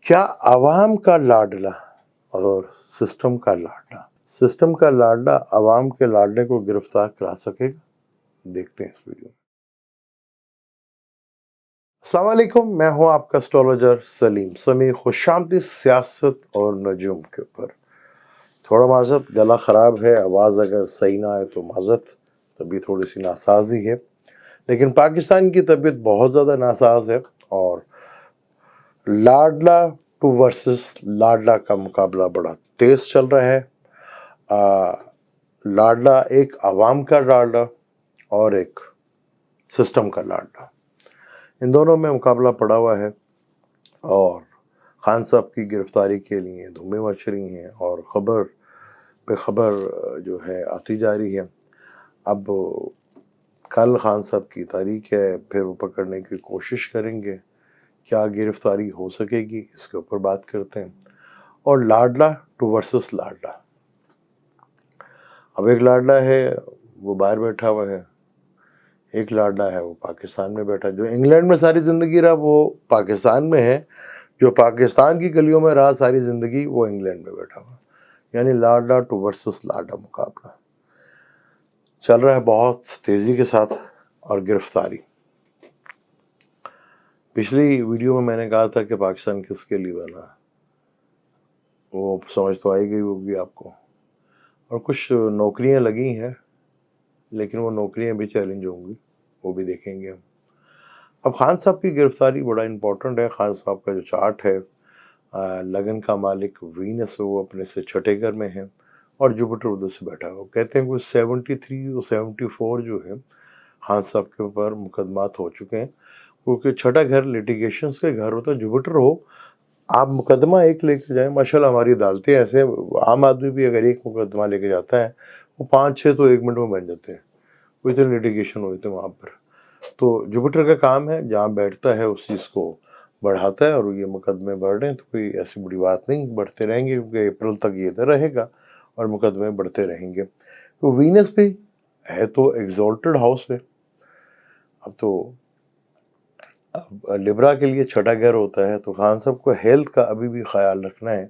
क्या आवाम का लाडला और सिस्टम का लाडला आवाम के लाडले को गिरफ्तार करा सकेगा? देखते हैं इस वीडियो में। अस्सलाम वालेकुम, मैं हूं आपका एस्ट्रोलॉजर सलीम समी। खुशामदीद सियासत और नजूम के ऊपर। थोड़ा माजरत, गला ख़राब है, आवाज़ अगर सही ना आए तो माजरत, तभी थोड़ी सी नासाजी है। लेकिन पाकिस्तान की तबीयत बहुत ज़्यादा नासाज है और लाडला टू वर्सेस लाडला का मुकाबला बड़ा तेज चल रहा है। लाडला एक आवाम का लाडला और एक सिस्टम का लाडला, इन दोनों में मुकाबला पड़ा हुआ है और खान साहब की गिरफ्तारी के लिए धूमें मच रही हैं और ख़बर पे ख़बर जो है आती जा रही है। अब कल खान साहब की तारीख है, फिर वो पकड़ने की कोशिश करेंगे। क्या गिरफ्तारी हो सकेगी, इसके ऊपर बात करते हैं। और लाडला टू वर्सेस लाडला। अब एक लाडला है वो बाहर बैठा हुआ है, एक लाडला है वो पाकिस्तान में बैठा। जो इंग्लैंड में सारी ज़िंदगी रहा वो पाकिस्तान में है, जो पाकिस्तान की गलियों में रहा सारी ज़िंदगी वो इंग्लैंड में बैठा हुआ। यानी लाडला टू वर्सेस लाडला मुकाबला चल रहा है बहुत तेज़ी के साथ। और गिरफ्तारी, पिछली वीडियो में मैंने कहा था कि पाकिस्तान किसके लिए बना, वो समझ तो आई गई होगी आपको। और कुछ नौकरियां लगी हैं, लेकिन वो नौकरियां भी चैलेंज होंगी, वो भी देखेंगे हम। अब खान साहब की गिरफ्तारी बड़ा इम्पोर्टेंट है। खान साहब का जो चार्ट है, लगन का मालिक वीनस वो अपने से छठे घर में है और जुपिटर उधर से बैठा हुआ। कहते हैं कुछ 73 और 74 जो है खान साहब के ऊपर मुकदमात हो चुके हैं, क्योंकि छठा घर लिटिगेशंस के घर होता है। जुपिटर हो, आप मुकदमा एक लेके जाएं, माशाल्लाह हमारी अदालतें ऐसे, आम आदमी भी अगर एक मुकदमा लेके जाता है वो 5-6 तो 1 मिनट में बन जाते हैं। कोई तो लिटिगेशन हुई थी वहाँ पर। तो जुपिटर का काम है, जहाँ बैठता है उस चीज़ को बढ़ाता है। और ये मुकदमे बढ़ रहे हैं तो कोई ऐसी बड़ी बात नहीं, बढ़ते रहेंगे, क्योंकि अप्रैल तक ये इधर रहेगा और मुकदमे बढ़ते रहेंगे। तो वीनस भी है तो एग्जॉल्टेड हाउस है। अब तो लिब्रा के लिए छठा घर होता है, तो खान साहब को हेल्थ का अभी भी ख्याल रखना है।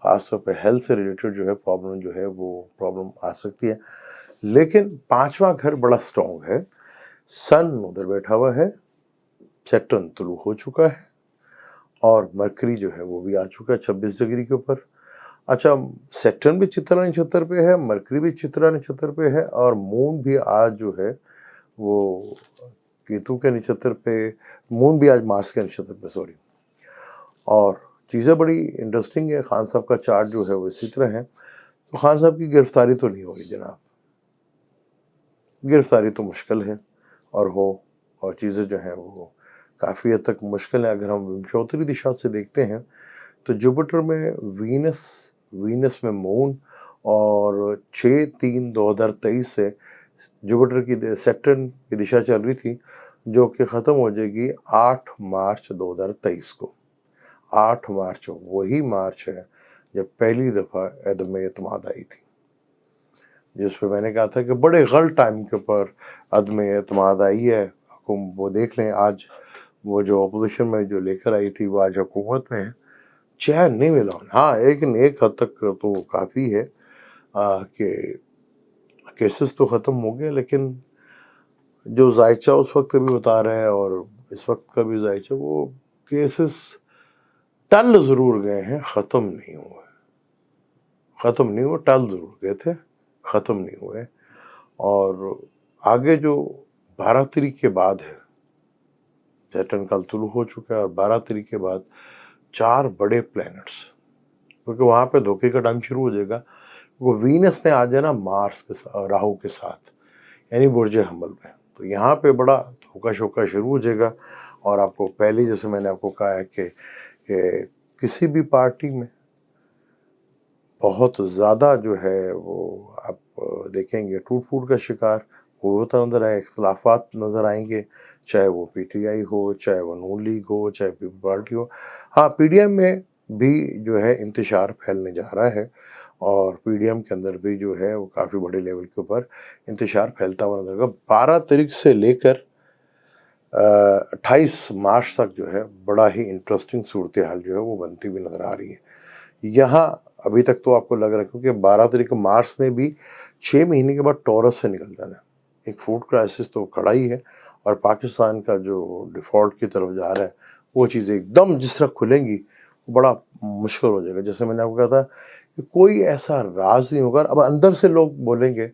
खासतौर पर हेल्थ से रिलेटेड जो है प्रॉब्लम जो है वो प्रॉब्लम आ सकती है। लेकिन पांचवा घर बड़ा स्ट्रॉन्ग है। सन उधर बैठा हुआ है, सैटर्न तुलु हो चुका है और मरकरी जो है वो भी आ चुका है 26 डिग्री के ऊपर। अच्छा, सैटर्न भी चित्रा नक्षत्र पे है, मरकरी भी चित्रा नक्षत्र पे है और मून भी आज जो है वो केतु के नक्षत्र पे, मून भी आज मार्स के नक्षत्र पे, सॉरी। और चीज़ें बड़ी इंटरेस्टिंग है। खान साहब का चार्ट जो है वो इसी तरह है। तो खान साहब की गिरफ्तारी तो नहीं होगी जनाब, गिरफ्तारी तो मुश्किल है और चीज़ें जो हैं वो काफ़ी हद तक मुश्किल है। अगर हम विंशोत्तरी दिशा से देखते हैं तो जुपिटर में वीनस में मून और 6/3/2023 से जुपिटर की सैटर्न की दिशा चल रही थी, जो कि ख़त्म हो जाएगी 8 मार्च 2023 को। 8 मार्च वही मार्च है जब पहली दफ़ा अदम एतमाद आई थी, जिस पे मैंने कहा था कि बड़े गलत टाइम के ऊपर अदम एतमाद आई है। वो देख लें, आज वो जो अपोजिशन में जो लेकर आई थी वो आज हुकूमत में है। चैन नहीं मिला। हाँ, लेकिन एक हद तक तो काफ़ी है कि केसेस तो ख़त्म हो गए, लेकिन जो जायचा उस वक्त भी बता रहे हैं और इस वक्त का भी जायचा, वो केसेस टल ज़रूर गए हैं, ख़त्म नहीं हुए। टल ज़रूर गए थे, ख़त्म नहीं हुए। और आगे जो 12 तारीख के बाद है, सैटर्न कल तुलु हो चुका है और 12 तारीख के बाद 4 बड़े प्लैनेट्स, क्योंकि वहाँ पे धोखे का टाइम शुरू हो जाएगा। वो वीनस ने आ जाना मार्स के साथ, राहु के साथ, यानी बुर्ज हमल में। तो यहाँ पे बड़ा धोखा शोखा शुरू हो जाएगा। और आपको पहले, जैसे मैंने आपको कहा है कि किसी भी पार्टी में बहुत ज़्यादा जो है वो आप देखेंगे टूट फूट का शिकार होता नजर आए, इख्तलाफात नज़र आएंगे, चाहे वो पीटीआई हो, चाहे वो नून लीग हो, चाहे पीपल पार्टी हो। हाँ, पीडीएम में भी जो है इंतशार फैलने जा रहा है और पीडीएम के अंदर भी जो है वो काफ़ी बड़े लेवल के ऊपर इंतशार फैलता हुआ नजर आएगा। 12 तारीख से लेकर 28 मार्च तक जो है बड़ा ही इंटरेस्टिंग सूरत हाल जो है वो बनती हुई नज़र आ रही है। यहाँ अभी तक तो आपको लग रहा है क्योंकि 12 तारीख को मार्च ने भी 6 महीने के बाद टॉरस से निकल जाना है। एक फूड क्राइसिस तो खड़ा ही है और पाकिस्तान का जो डिफ़ॉल्ट की तरफ जा रहा है वो चीज़ें एकदम जिस तरह खुलेंगी बड़ा मुश्किल हो जाएगा। जैसे मैंने आपको कहा था कि कोई ऐसा राज नहीं होगा। अब अंदर से लोग बोलेंगे,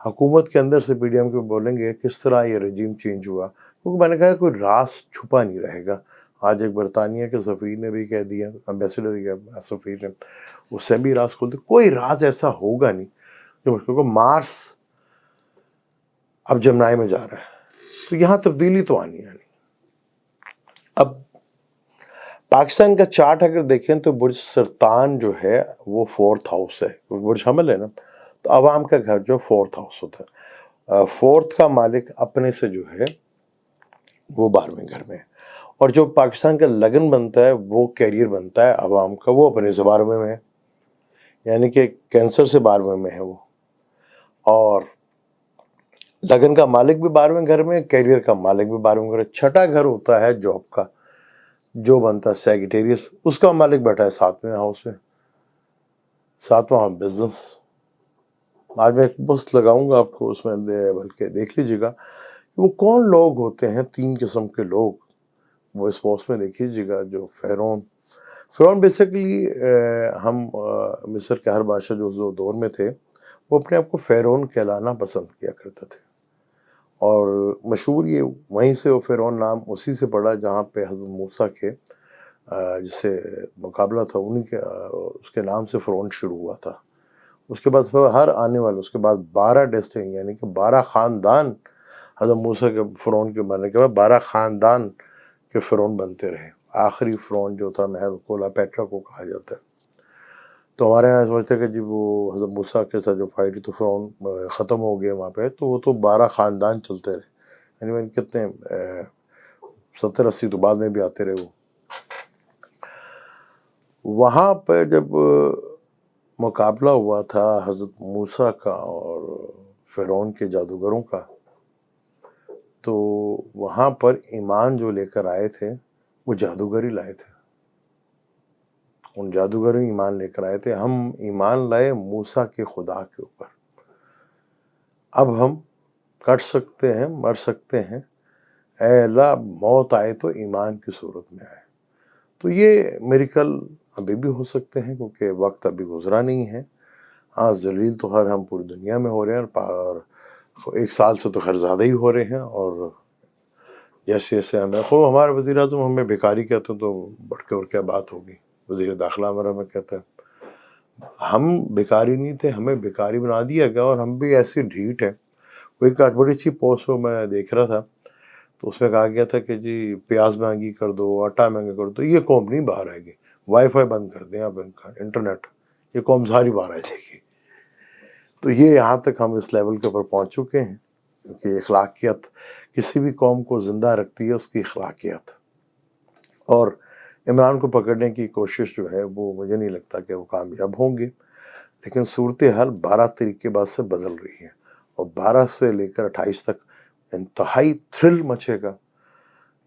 हुकूमत के अंदर से पीडीएम के बोलेंगे किस तरह ये रजीम चेंज हुआ, क्योंकि मैंने कहा कोई राज छुपा नहीं रहेगा। आज एक बरतानिया के सफ़ीर ने भी कह दिया, एम्बेसडर के सफ़ीर ने, उससे भी राज खोलते, कोई राज ऐसा होगा नहीं क्योंकि मार्स अब जमनाई में जा रहा है तो यहाँ तब्दीली तो आनी है। अब पाकिस्तान का चार्ट अगर देखें तो बुर्ज सरतान जो है वो 4th हाउस है, बुर्ज हमल है ना, तो आवाम का घर जो 4th हाउस होता है। 4th का मालिक अपने से जो है वो 12वें घर में है और जो पाकिस्तान का लगन बनता है वो कैरियर बनता है आवाम का, वो अपने से 12वें में है, यानी कि कैंसर से 12वें में है वो। और लगन का मालिक भी 12वें घर में, कैरियर का मालिक भी 12वें घर। छठा घर होता है जॉब का, जो बनता है सेक्रेटेरियस, उसका मालिक बैठा है 7वें हाउस में, 7वां बिजनेस। आज मैं एक पोस्ट लगाऊंगा आपको, उसमें बल्कि देख लीजिएगा वो कौन लोग होते हैं, 3 किस्म के लोग वो इस पोस्ट में देख लीजिएगा। जो फ़िरौन बेसिकली हम मिस्र के हर बादशाह जो दौर में थे वो अपने आप को फ़िरौन कहलाना पसंद किया करते थे और मशहूर ये वहीं से वो फ़िरौन नाम उसी से पड़ा जहाँ पे हज़रत मूसा के जिससे मुकाबला था उन्हीं के उसके नाम से फ़िरौन शुरू हुआ था। उसके बाद हर आने वाले उसके बाद 12 डेस्टिनी यानी कि 12 ख़ानदान हज़रत मूसा के फ़िरौन के मरने के बाद 12 ख़ानदान के फ़िरौन बनते रहे। आखिरी फ़िरौन जो था क्लेओपेट्रा को कहा जाता है। तो हमारे यहाँ सोचते हैं कि जी वो हज़रत मूसा के साथ जो फाइट तो फ़िरौन ख़त्म हो गए वहाँ पे, तो वो तो 12 ख़ानदान चलते रहे, यानी कितने 70-80 तो बाद में भी आते रहे वो। वहाँ पे जब मुकाबला हुआ था हज़रत मूसा का और फ़िरौन के जादूगरों का, तो वहाँ पर ईमान जो लेकर आए थे वो जादूगर ही लाए थे। उन जादूगरों ईमान लेकर आए थे। हम ईमान लाए मूसा के खुदा के ऊपर। अब हम कट सकते हैं, मर सकते हैं, ऐ अल्लाह मौत आए तो ईमान की सूरत में आए। तो ये मिरेकल अभी भी हो सकते हैं क्योंकि वक्त अभी गुजरा नहीं है। हाँ, ज़लील तो हर हम पूरी दुनिया में हो रहे हैं और 1 साल से तो खैर ज़्यादा ही हो रहे हैं। और जैसे जैसे हमें हमारे वज़ीर आज़म हमें भिखारी कहते हैं तो बढ़ के और क्या बात होगी। वज़ीर दाखिला हमारा हमें कहता है हम भिखारी नहीं थे, हमें भिखारी बना दिया गया और हम भी ऐसी ढीठ है। कोई बड़ी अच्छी पोस्ट को मैं देख रहा था तो उसमें कहा गया था कि जी प्याज महंगी कर दो, आटा महंगा कर दो, ये कौम नहीं बाहर आएगी। वाईफाई बंद कर दें आप इनका, इंटरनेट, ये कौम सारी बाहर आ जाएगी। तो ये यहाँ तक हम इस लेवल के ऊपर पहुँच चुके हैं क्योंकि अखलाकियत किसी भी कौम को ज़िंदा रखती है उसकी अखलाकियत। और इमरान को पकड़ने की कोशिश जो है वो मुझे नहीं लगता कि वो कामयाब होंगे, लेकिन सूरत हाल 12 तारीख के बाद से बदल रही है और 12 से लेकर 28 तक इंतहाई थ्रिल मचेगा।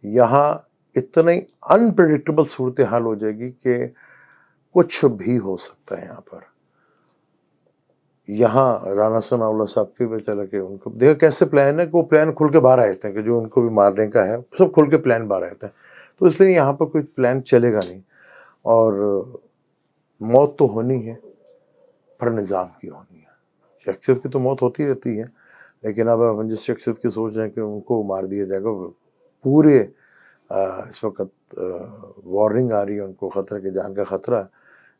यहाँ इतनी अनप्रेडिक्टेबल सूरत हाल हो जाएगी कि कुछ भी हो सकता है यहाँ पर। यहाँ राना सनाउल्लाह साहब की भी चला कि उनको देखो कैसे प्लान है कि वो प्लान खुल के बाहर आए थे कि जो उनको भी मारने का है सब खुल के प्लान बाहर आए थे। तो इसलिए यहाँ पर कोई प्लान चलेगा नहीं और मौत तो होनी है पर निज़ाम की होनी है। शख्सियत की तो मौत होती रहती है, लेकिन अब हम जिस शख्सियत की सोच रहे हैं कि उनको मार दिया जाएगा, पूरे इस वक्त वार्निंग आ रही है उनको ख़तरा की जान का ख़तरा,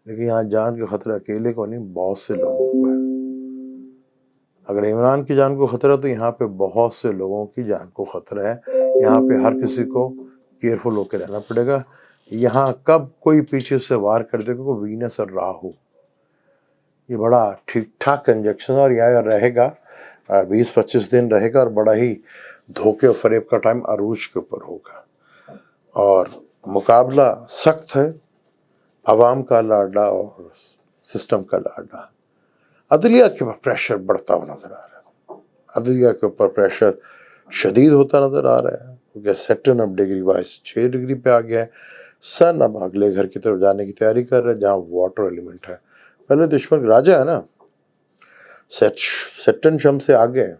लेकिन यहाँ जान का ख़तरा अकेले को नहीं बहुत से लोगों को है। अगर इमरान की जान को ख़तरा तो यहाँ पे बहुत से लोगों की जान को ख़तरा है। यहाँ पे हर किसी को केयरफुल होकर रहना पड़ेगा। यहाँ कब कोई पीछे से वार कर देगा को वीनस और राहु, ये बड़ा ठीक ठाक कंजक्शन और यह रहेगा 20-25 दिन रहेगा और बड़ा ही धोखे और फरेब का टाइम अरूज के ऊपर होगा और मुकाबला सख्त है। अवाम का लाडला और सिस्टम का लाडला। अदलिया के ऊपर प्रेशर बढ़ता हुआ नजर आ रहा है, अदलिया के ऊपर प्रेशर शदीद होता नजर आ रहा है। क्योंकि सैटर्न अब डिग्री वाइज 6 डिग्री पे आ गया है। सन अब अगले घर की तरफ जाने की तैयारी कर रहा है जहाँ वाटर एलिमेंट है। पहले दुश्मन राजा है ना, सैटर्न शम से आगे है,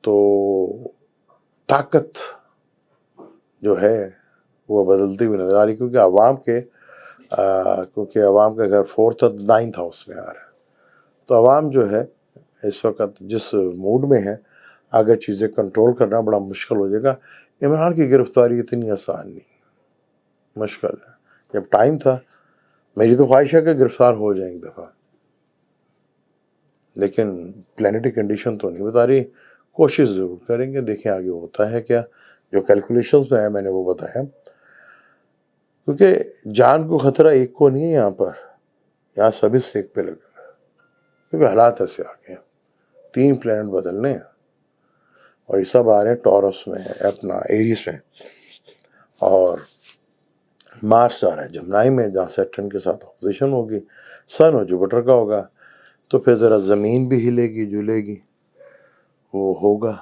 तो ताकत जो है वो बदलती हुई नजर आ रही, क्योंकि अवाम का घर 4th और 9th हाउस में आ रहा है। तो अवाम जो है इस वक्त जिस मूड में है, अगर चीज़ें कंट्रोल करना बड़ा मुश्किल हो जाएगा। इमरान की गिरफ्तारी इतनी आसान नहीं, मुश्किल है। जब टाइम था, मेरी तो ख्वाहिश है कि गिरफ्तार हो जाए एक दफ़ा, लेकिन प्लानिटरी कंडीशन तो नहीं बता रही। कोशिश ज़रूर करेंगे, देखें आगे होता है क्या। जो कैलकुलेशंस में है मैंने वो बताया, क्योंकि जान को खतरा एक को नहीं है यहाँ सभी स्टेक पे लगे, क्योंकि हालात ऐसे आ गए हैं। 3 प्लैनेट बदलने हैं और ये सब आ रहे हैं टॉरस में, अपना एरीज में, और मार्स आ रहा है जमनाई में जहाँ सैटर्न के साथ ऑपोजिशन होगी, सन और जुपिटर का होगा। तो फिर ज़रा ज़मीन भी हिलेगी जुलेगी, वो होगा,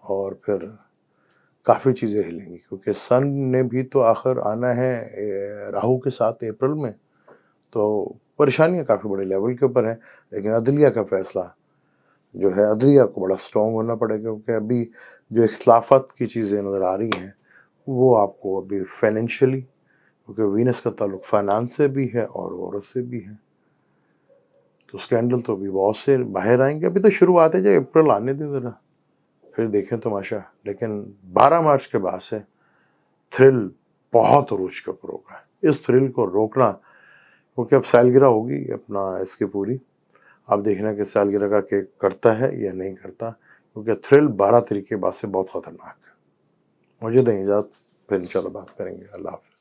और फिर काफ़ी चीज़ें हिलेंगी, क्योंकि सन ने भी तो आखिर आना है राहु के साथ अप्रैल में। तो परेशानियाँ काफ़ी बड़े लेवल के ऊपर हैं। लेकिन अदलिया का फैसला जो है, अदलिया को बड़ा स्ट्रॉन्ग होना पड़ेगा, क्योंकि अभी जो इख्तलाफात की चीज़ें नज़र आ रही हैं वो आपको अभी फाइनेंशियली, क्योंकि वीनस का ताल्लुक फाइनेंस से भी है और औरत से भी है, तो स्कैंडल तो अभी बहुत से बाहर आएंगे। अभी तो शुरुआत है, जब अप्रैल आने दें ज़रा, फिर देखें तमाशा। लेकिन 12 मार्च के बाद से थ्रिल बहुत अरूज के ऊपर होगा। इस थ्रिल को रोकना, क्योंकि अब सालगिरह होगी अपना इसकी पूरी, अब देखना कि सालगिरह का केक करता है या नहीं करता, क्योंकि थ्रिल 12 तारीख के बाद से बहुत ख़तरनाक है। मुझे दें इजाज़त, फिर इंशाल्लाह बात करेंगे। अल्लाह हाफ़िज़।